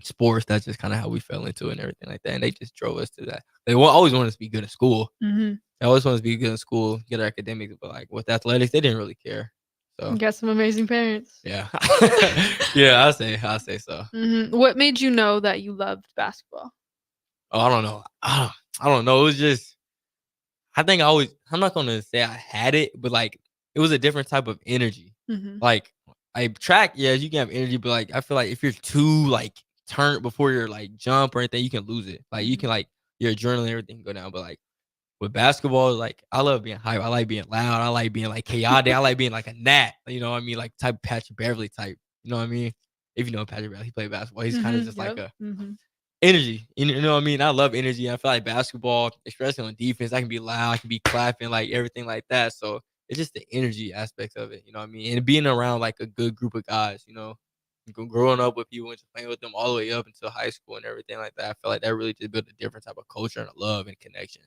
sports, that's just kind of how we fell into it and everything like that. And they just drove us to that. They always wanted us to be good at school. I always wanted to be good in school, get academics, but like with athletics, they didn't really care. So You got some amazing parents. yeah, yeah, I'll say so. What made you know that you loved basketball? Oh, I don't know. I don't know. It was just, I think I'm not gonna say I had it, but like it was a different type of energy. Like track, yeah, you can have energy, but like I feel like if you're too like turned before your like jump or anything, you can lose it. Like you can like your adrenaline, everything can go down, but like with basketball, like I love being hype. I like being loud. I like being like chaotic. I like being like a gnat. You know what I mean? Like type Patrick Beverly type. You know what I mean? If you know Patrick Beverly, he played basketball. He's kind of just like a energy. You know what I mean? I love energy. I feel like basketball, especially on defense, I can be loud. I can be clapping, like everything like that. So it's just the energy aspect of it. You know what I mean? And being around like a good group of guys. Growing up with people and just playing with them all the way up until high school and everything like that. I feel like that really just built a different type of culture and a love and connection.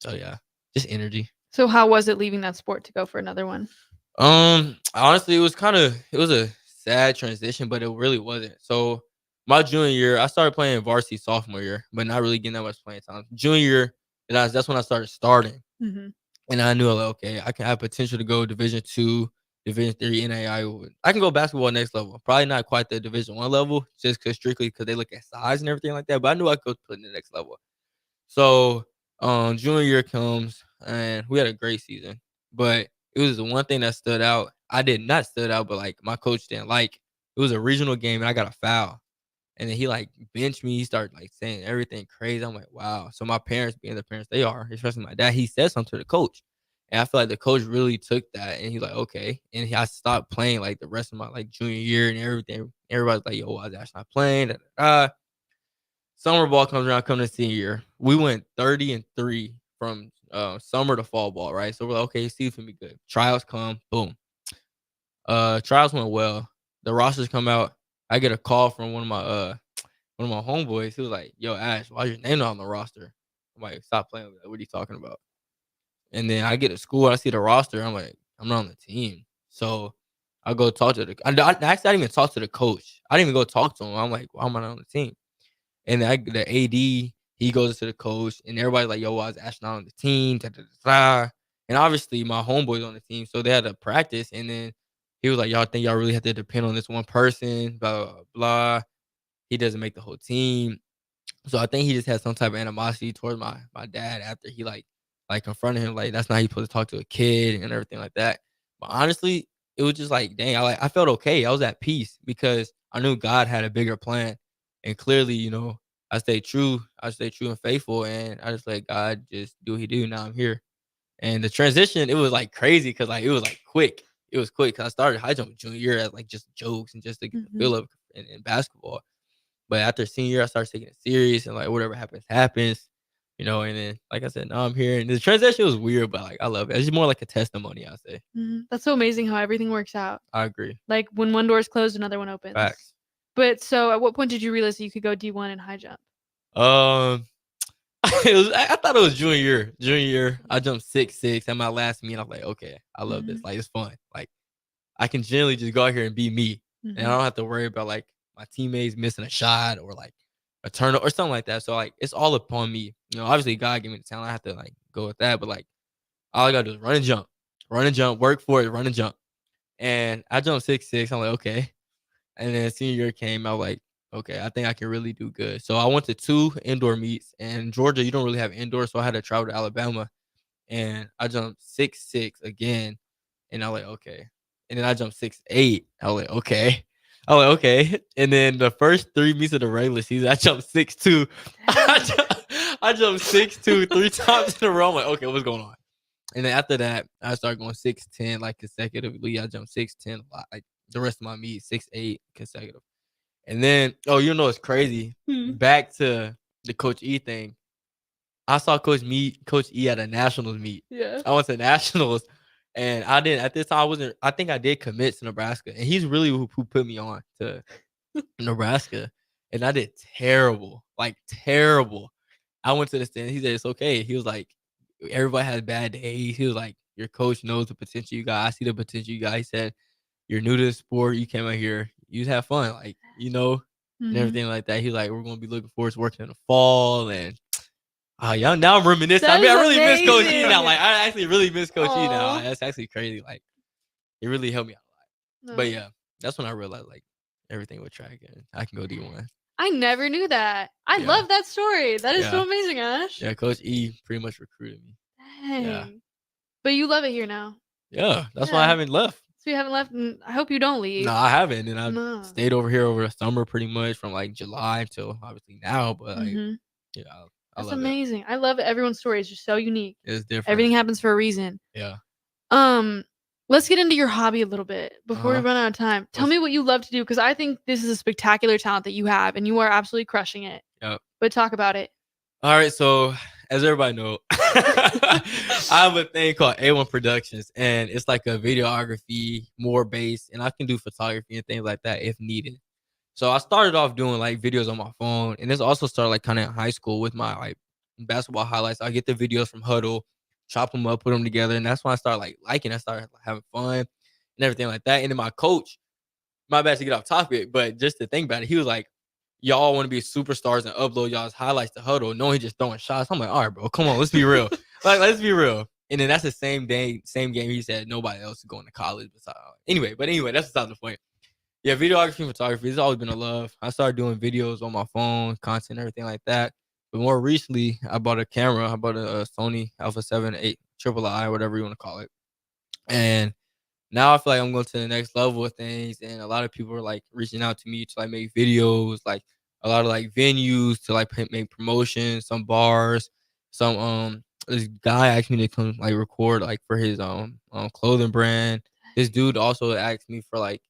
So yeah, just energy. So how was it leaving that sport to go for another one? Honestly, it was a sad transition, but it really wasn't. So my junior year, I started playing varsity sophomore year, but not really getting that much playing time. Junior year, that's when I started starting. And I knew like, okay, I can have potential to go Division 2, Division 3, NAI. I can go basketball next level. Probably not quite the Division 1 level, just strictly because they look at size and everything like that. But I knew I could put in the next level. So junior year comes and we had a great season, but it was the one thing that stood out. I did not stood out, but like my coach didn't like. It was a regional game and I got a foul, and then he like benched me. He started like saying everything crazy. I'm like, wow. So my parents, being the parents they are, especially my dad, he said something to the coach, and I feel like the coach really took that, and he's like, okay. And I stopped playing like the rest of my like junior year and everything. Everybody's like, yo, why is Ash not playing? Summer ball comes around, coming to senior year. we went 30-3 from summer to fall ball, right? So we're like, okay, season be good. Trials come, boom. Trials went well. The rosters come out. I get a call from one of my homeboys. He was like, "Yo, Ash, why your name not on the roster?" I'm like, "Stop playing with that. What are you talking about?" And then I get to school, I see the roster. I'm like, "I'm not on the team." So I go talk to I actually didn't even talk to the coach. I didn't even go talk to him. I'm like, "Why am I not on the team?" And the AD, he goes to the coach, and everybody's like, "Yo, why is Ash not on the team?" Da, da, da, da. And obviously, my homeboy's on the team, so they had to practice. And then he was like, "Y'all think y'all really have to depend on this one person?" Blah blah blah. He doesn't make the whole team. So I think he just had some type of animosity towards my dad after he like confronted him like that's not how you supposed to talk to a kid and everything like that. But honestly, it was just like dang, I felt okay. I was at peace because I knew God had a bigger plan, and clearly, I stayed true. I stayed true and faithful, and I just let God just do what He do. Now I'm here, and the transition it was like crazy because like it was like quick. It was quick because I started high jump junior year as like just jokes and just to get the feel of in basketball. But after senior year, I started taking it serious and like whatever happens, happens. And then like I said, now I'm here. And the transition was weird, but like I love it. It's just more like a testimony, I say. That's so amazing how everything works out. I agree. Like when one door is closed, another one opens. Facts. But so at what point did you realize that you could go D1 in high jump? I thought it was junior year. Junior year, I jumped 6'6" at my last meet. I was like, okay, I love this. Like it's fun. Like I can generally just go out here and be me, and I don't have to worry about like my teammates missing a shot or like a turnover or something like that. So like it's all upon me. Obviously God gave me the talent. I have to like go with that. But like all I gotta do is run and jump, work for it, run and jump. And I jumped 6'6". I'm like, okay. And then senior year came, I was like, okay, I think I can really do good. So I went to 2 indoor meets, and in Georgia, you don't really have indoor, so I had to travel to Alabama, and I jumped 6'6" again, and I was like, okay. And then I jumped 6'8". I was like, okay. And then the first 3 meets of the regular season, I jumped 6'2". I jumped 6'2" 3 times in a row. I'm like, okay, what's going on? And then after that, I started going 6'10" like consecutively. I jumped 6'10" a lot, like the rest of my meet, 6'8" consecutive. And then, it's crazy. Back to the Coach E thing. I saw Coach E at a nationals meet. Yeah. I went to nationals, and I didn't at this time. I think I did commit to Nebraska, and he's really who put me on to Nebraska, and I did terrible, like terrible. I went to the stand. He said it's okay. He was like, everybody has bad days. He was like, your coach knows the potential you got. I see the potential you got. He said, you're new to the sport. You came out here. You just have fun, like and everything like that. He's like, we're gonna be looking forward to working in the fall, and yeah. Now I'm reminiscing. I really miss Coach E now. Like I actually really miss Coach E now. That's actually crazy. Like it really helped me out a lot. But yeah, that's when I realized like everything with track and I can go D1. I never knew that. I love that story. That is so amazing, Ash. Yeah, Coach E pretty much recruited me. Dang. Yeah. But you love it here now. Yeah, that's why I haven't left. So you haven't left, and I hope you don't leave. No, I haven't, and I've stayed over here over the summer pretty much from like July till obviously now. But like, yeah, I That's love amazing. I love it. Everyone's story is just so unique. It's different. Everything happens for a reason. Yeah. Let's get into your hobby a little bit before we run out of time. Tell me what you love to do, because I think this is a spectacular talent that you have, and you are absolutely crushing it. Yep. But talk about it. All right, so as everybody know, I have a thing called A1 Productions, and it's like a videography more based, and I can do photography and things like that if needed. So I started off doing like videos on my phone, and this also started like kind of in high school with my like basketball highlights. I get the videos from Huddle, chop them up, put them together, and that's when I started like liking. I started having fun and everything like that. And then my coach, my bad to get off topic, but just to think about it, he was like, y'all want to be superstars and upload y'all's highlights to Huddle, knowing he's just throwing shots. I'm like, all right, bro, come on, let's be real. Let's be real. And then that's the same game he said nobody else is going to college. Anyway, that's besides the point. Yeah, videography and photography has always been a love. I started doing videos on my phone, content, everything like that. But more recently, I bought a camera. I bought a Sony Alpha 7 8 Triple I, whatever you want to call it. And now I feel like I'm going to the next level of things, and a lot of people are like reaching out to me to like make videos, like a lot of like venues to like make promotions, some bars, some this guy asked me to come like record like for his clothing brand. This dude also asked me for like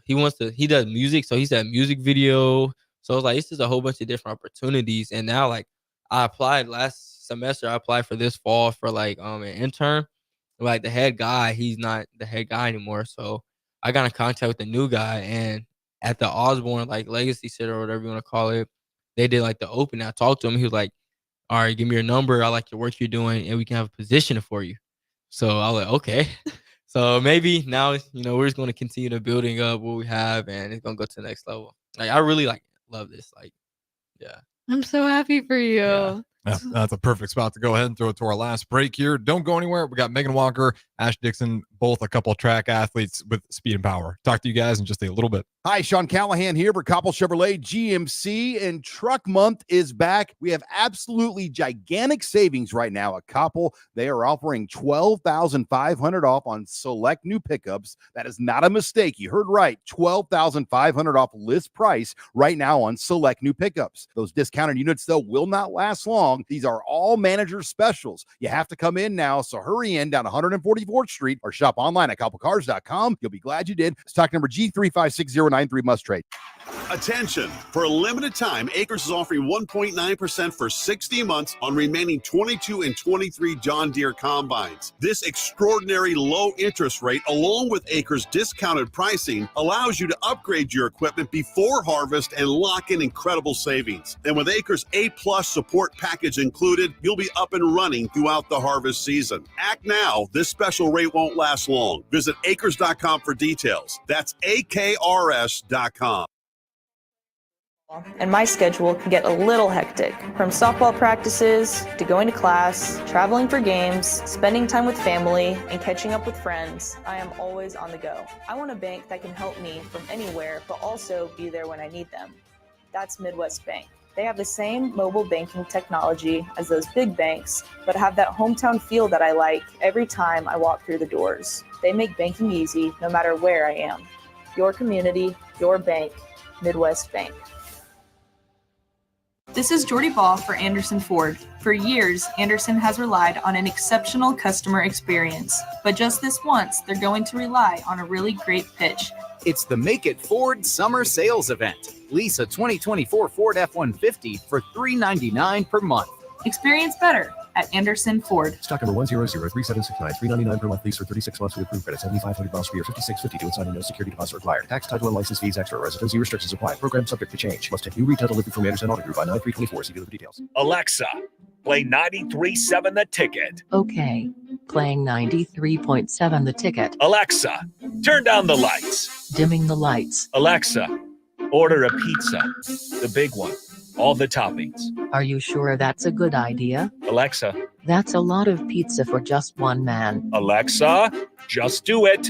he does music, so he said music video. So it's like it's just a whole bunch of different opportunities, and now like I applied last semester. I applied for this fall for like an intern. Like the head guy, he's not the head guy anymore. So I got in contact with the new guy, and at the Osborne like Legacy Center or whatever you want to call it, they did like the open. I talked to him. He was like, "All right, give me your number. I like the work you're doing, and we can have a position for you." So I was like, "Okay." So maybe now, we're just going to continue to building up what we have, and it's going to go to the next level. Like, I really love this. Like, yeah. I'm so happy for you. Yeah, that's a perfect spot to go ahead and throw it to our last break here. Don't go anywhere. We got Meghan Walker, Ash Dixon, both a couple of track athletes with speed and power. Talk to you guys in just a little bit. Hi, Sean Callahan here for Koppel Chevrolet GMC, and Truck Month is back. We have absolutely gigantic savings right now at Koppel. They are offering $12,500 off on select new pickups. That is not a mistake. You heard right. $12,500 off list price right now on select new pickups. Those discounted units, though, will not last long. These are all manager specials. You have to come in now, so hurry in down 144th Street or shop online at koppelcars.com. You'll be glad you did. Stock number G35609. 93 must trade. Attention! For a limited time, Acres is offering 1.9% for 60 months on remaining 22 and 23 John Deere combines. This extraordinary low interest rate, along with Acres' discounted pricing, allows you to upgrade your equipment before harvest and lock in incredible savings. And with Acres' A-plus support package included, you'll be up and running throughout the harvest season. Act now. This special rate won't last long. Visit acres.com for details. That's AKRS.com. And my schedule can get a little hectic. From softball practices to going to class, traveling for games, spending time with family, and catching up with friends, I am always on the go. I want a bank that can help me from anywhere, but also be there when I need them. That's Midwest Bank. They have the same mobile banking technology as those big banks, but have that hometown feel that I like every time I walk through the doors. They make banking easy no matter where I am. Your community, your bank, Midwest Bank. This is Jordy Ball for Anderson Ford. For years, Anderson has relied on an exceptional customer experience, but just this once, they're going to rely on a really great pitch. It's the Make It Ford Summer Sales Event. Lease a 2024 Ford F-150 for $399 per month. Experience better at Anderson Ford. Stock number 1003769, $399 per month lease for 36 months with approved credit, 7,500 miles per year, 5652 and signing, no security deposit required. Tax, title, and license fees extra. Residency restrictions apply. Program subject to change. Must take new retail delivery from Anderson Auto Group by 9/3/24. See dealer for details. Alexa, play 93.7 The Ticket. Okay, playing 93.7 The Ticket. Alexa, turn down the lights. Dimming the lights. Alexa, order a pizza, the big one, all the toppings. Are you sure that's a good idea? Alexa. That's a lot of pizza for just one man. Alexa, just do it.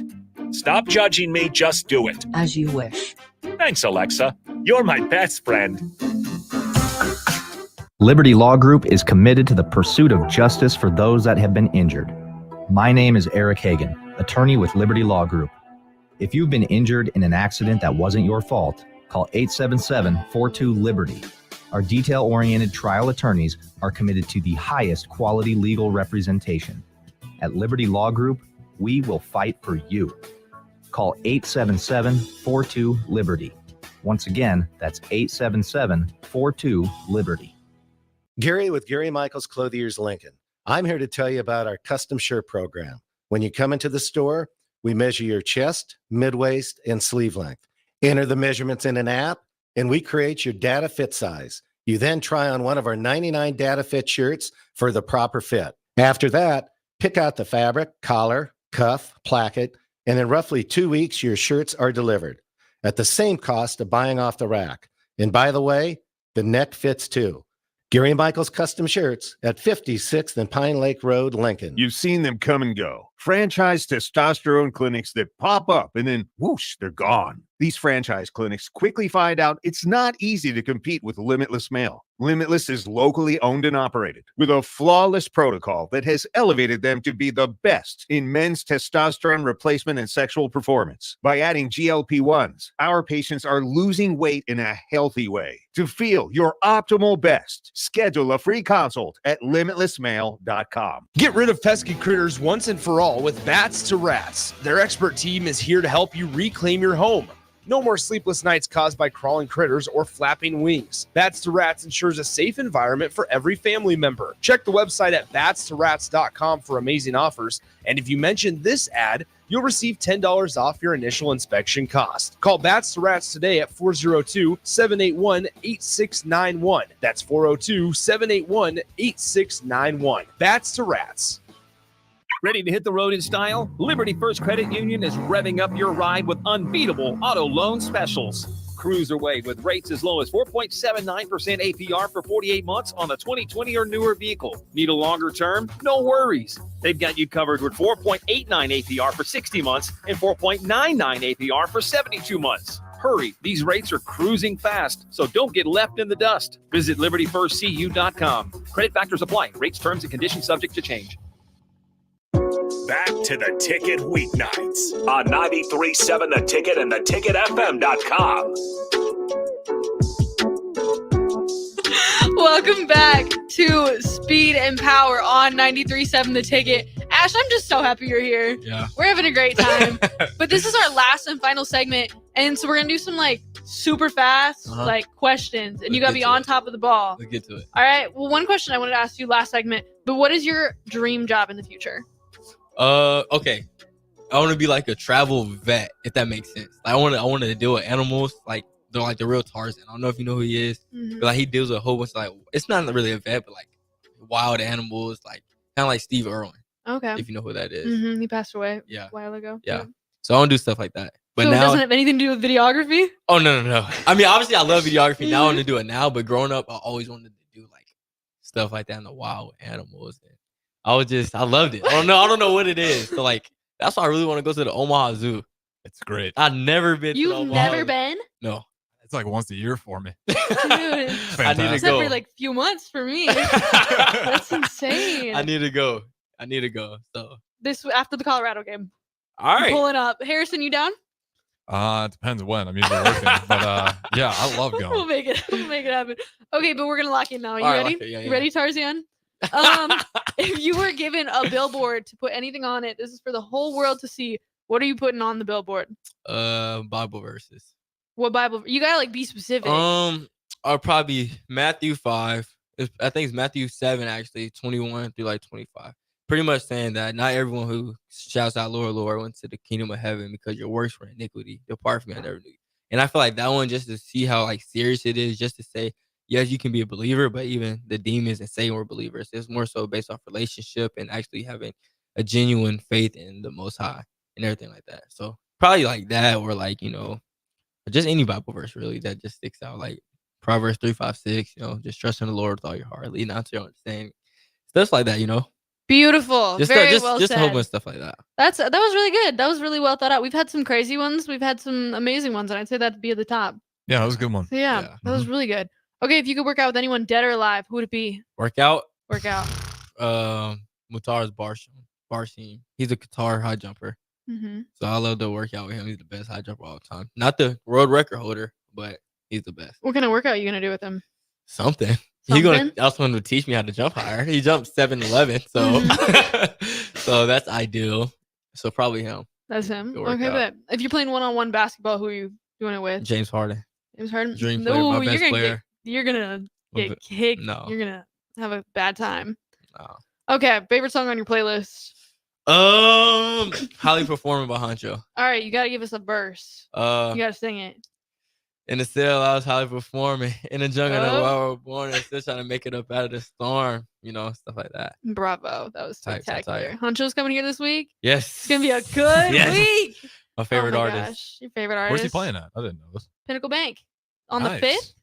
Stop judging me, just do it. As you wish. Thanks, Alexa. You're my best friend. Liberty Law Group is committed to the pursuit of justice for those that have been injured. My name is Eric Hagan, attorney with Liberty Law Group. If you've been injured in an accident that wasn't your fault, call 877-42-LIBERTY. Our detail-oriented trial attorneys are committed to the highest quality legal representation. At Liberty Law Group, we will fight for you. Call 877-42-LIBERTY. Once again, that's 877-42-LIBERTY. Gary with Gary Michaels Clothiers Lincoln. I'm here to tell you about our custom shirt program. When you come into the store, we measure your chest, mid-waist, and sleeve length. Enter the measurements in an app, and we create your data fit size. You then try on one of our 99 data fit shirts for the proper fit. After that, pick out the fabric, collar, cuff, placket, and in roughly 2 weeks, your shirts are delivered at the same cost of buying off the rack. And by the way, the neck fits too. Gary Michaels Custom Shirts at 56th and Pine Lake Road, Lincoln. You've seen them come and go. Franchise testosterone clinics that pop up and then whoosh, they're gone. These franchise clinics quickly find out it's not easy to compete with Limitless Male. Limitless is locally owned and operated with a flawless protocol that has elevated them to be the best in men's testosterone replacement and sexual performance. By adding GLP-1s, our patients are losing weight in a healthy way. To feel your optimal best, schedule a free consult at limitlessmale.com. Get rid of pesky critters once and for all with Bats to Rats. Their expert team is here to help you reclaim your home. No more sleepless nights caused by crawling critters or flapping wings. Bats to Rats ensures a safe environment for every family member. Check the website at batstorats.com for amazing offers. And if you mention this ad, you'll receive $10 off your initial inspection cost. Call Bats to Rats today at 402-781-8691. That's 402-781-8691. Bats to Rats. Ready to hit the road in style? Liberty First Credit Union is revving up your ride with unbeatable auto loan specials. Cruise away with rates as low as 4.79% APR for 48 months on a 2020 or newer vehicle. Need a longer term? No worries. They've got you covered with 4.89 APR for 60 months and 4.99 APR for 72 months. Hurry, these rates are cruising fast, so don't get left in the dust. Visit libertyfirstcu.com. Credit factors apply. Rates, terms, and conditions subject to change. Back to the Ticket weeknights on 93.7 The Ticket and theticketfm.com. Welcome back to Speed and Power on 93.7 The Ticket. Ash, I'm just so happy you're here. Yeah. We're having a great time. But this is our last and final segment. And so we're going to do some super fast questions. And you got to be on top of the ball. Let's get to it. All right. Well, one question I wanted to ask you last segment. But what is your dream job in the future? Okay. I want to be like a travel vet, if that makes sense. I want to deal with animals, like they're like the real Tarzan. I don't know if you know who he is, but like he deals with a whole bunch of it's not really a vet, but like wild animals, like kind of like Steve Irwin. Okay. If you know who that is. He passed away a while ago. Yeah. So I want to do stuff like that. But so now, it doesn't have anything to do with videography? Oh no. I mean, obviously I love videography. Now I want to do it now, but growing up, I always wanted to do like stuff like that in the wild with animals. And I loved it. I don't know what it is. So like, that's why I really want to go to the Omaha Zoo. It's great. I've never been. You've never been? No. It's like once a year for me. Dude, I need to except go. for like few months for me. That's insane. I need to go. So This after the Colorado game. all right. I'm pulling up. Harrison, you down? It depends when. I'm usually working, but yeah, I love going. We'll make it happen. Okay, but we're gonna lock in now. You All right, ready? lock it. Yeah, You yeah. ready, Tarzan? If you were given a billboard to put anything on it, this is for the whole world to see. What are you putting on the billboard? Bible verses. What Bible? You gotta be specific. I'll probably Matthew 5. I think it's Matthew 7 actually, 21 through like 25. Pretty much saying that not everyone who shouts out Lord, Lord went to the kingdom of heaven, because your works were iniquity. Depart from me, I never knew you. And I feel like that one, just to see how like serious it is, just to say, yes, you can be a believer, but even the demons and Satan were believers. It's more so based off relationship and actually having a genuine faith in the Most High and everything like that. So probably like that, or like, just any Bible verse really that just sticks out, like Proverbs 3:5-6. Just trust in the Lord with all your heart, lean not to your understanding, stuff like that. Beautiful. Just Very just well just said. a whole bunch of stuff like that. That was really good. That was really well thought out. We've had some crazy ones. We've had some amazing ones, and I'd say that'd be at the top. Yeah, that was a good one. So yeah. That was really good. Okay, if you could work out with anyone dead or alive, who would it be? Workout. Workout. Mutar's Barshim. He's a Qatar high jumper. Mm-hmm. So I love to work out with him. He's the best high jumper of all time. Not the world record holder, but he's the best. What kind of workout are you gonna do with him? Something. He's gonna also want to teach me how to jump higher. He jumped 7'11", so that's ideal. So probably him. That's him. Good workout. Okay, but if you're playing one-on-one basketball, who are you doing it with? James Harden. James Harden. Dream player, No, my best player. You're gonna get kicked. No. You're gonna have a bad time. No. Okay, favorite song on your playlist? Highly Performing by Honcho. All right, you gotta give us a verse. You gotta sing it. In the cell, I was highly performing. In the jungle, Oh. where I was born, and still trying to make it up out of the storm. Stuff like that. Bravo, that was Tight. spectacular. Honcho's coming here this week. Yes. It's gonna be a good Yes. week. My favorite Oh my artist. gosh, your favorite artist. Where's he playing at? I didn't know this. Pinnacle Bank. On Nice. the 5th?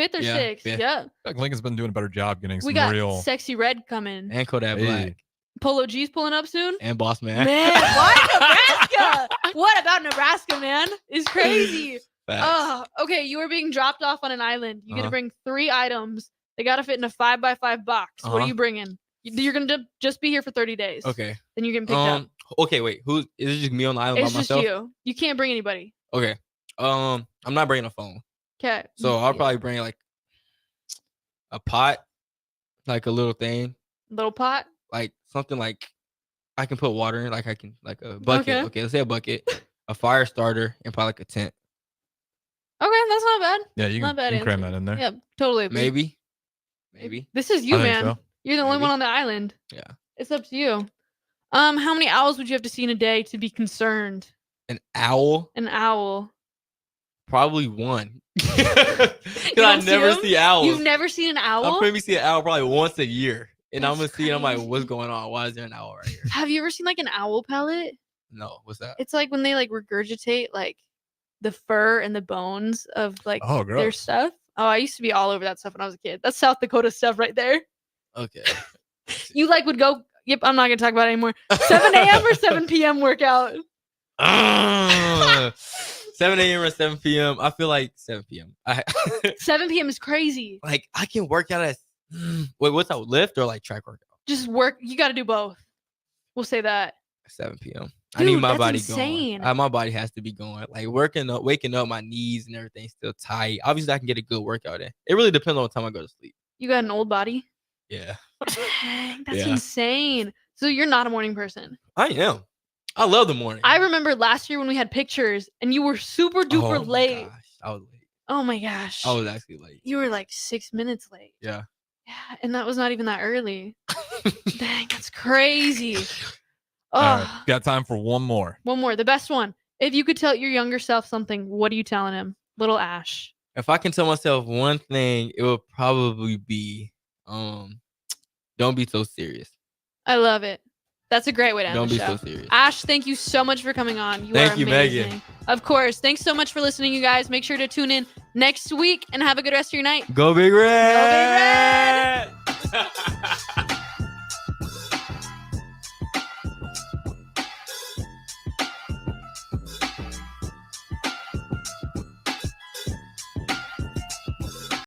5th or Yeah, 6th? fifth. Yeah. I feel like Lincoln's been doing a better job getting some We got real. Sexy Red coming. And Kodak Black. Polo G's pulling up soon. And Boss Man. Man, why Nebraska? What about Nebraska, man? It's crazy. Facts. Okay. You are being dropped off on an island. You get to Uh-huh. bring 3 items. They got to fit in a 5x5 box. What are Uh-huh. you bringing? You're gonna just be here for 30 days. Okay. Then you're getting picked up. Okay, wait. Is it just me on the island It's by just myself? you. You can't bring anybody. Okay. I'm not bringing a phone. Okay. So I'll probably bring like a pot, like a little thing, Little pot. like something like I can put water in, like I can like a bucket. Okay. Okay, let's say a bucket, a fire starter, and probably like a tent. Okay, that's not bad. Yeah, you Not can, bad cram answer. that in there. Yeah, totally. Maybe. This is you, I think man. so. You're the only one on the island. Yeah. It's up to you. How many owls would you have to see in a day to be concerned? An owl? An owl. Probably one. You Because I don't never them? see owls. You've never seen an owl? I'll probably see an owl probably once a year. And I'm That's gonna see it. I'm like, crazy. what's going on? Why is there an owl right here? Have you ever seen like an owl pellet? No, what's that? It's like when they like regurgitate like the fur and the bones of like Oh, their gross. stuff. Oh, I used to be all over that stuff when I was a kid. That's South Dakota stuff right there. Okay. You like would go. Yep, I'm not gonna talk about it anymore. 7 a.m. or 7 p.m. workout. 7 a.m. or 7 p.m. I feel like 7 p.m. 7 p.m. is crazy. Like I can work out at wait, what's that? Lift or like track workout? Just work. You got to do both. We'll say that. 7 p.m. I need Dude, my that's body insane. going. My body has to be going. Like waking up, my knees and everything still tight. Obviously, I can get a good workout in. It really depends on what time I go to sleep. You got an old body. Yeah, Dang, that's Yeah. insane. So you're not a morning person. I am. I love the morning. I remember last year when we had pictures and you were super duper Oh my late. I was late. Oh my gosh. I was actually late. You were like 6 minutes late. Yeah. Yeah, and that was not even that early. Dang, that's crazy. Oh, All right, got time for one more. one more, the best one. If you could tell your younger self something, what are you telling him? Little Ash. If I can tell myself one thing, it would probably be, don't be so serious. I love it. That's a great way to end Don't the be show. so serious. Ash, thank you so much for coming on. You Thank are you, amazing. Megan. Of course. Thanks so much for listening, you guys. Make sure to tune in next week and have a good rest of your night. Go Big Red. Go Big Red.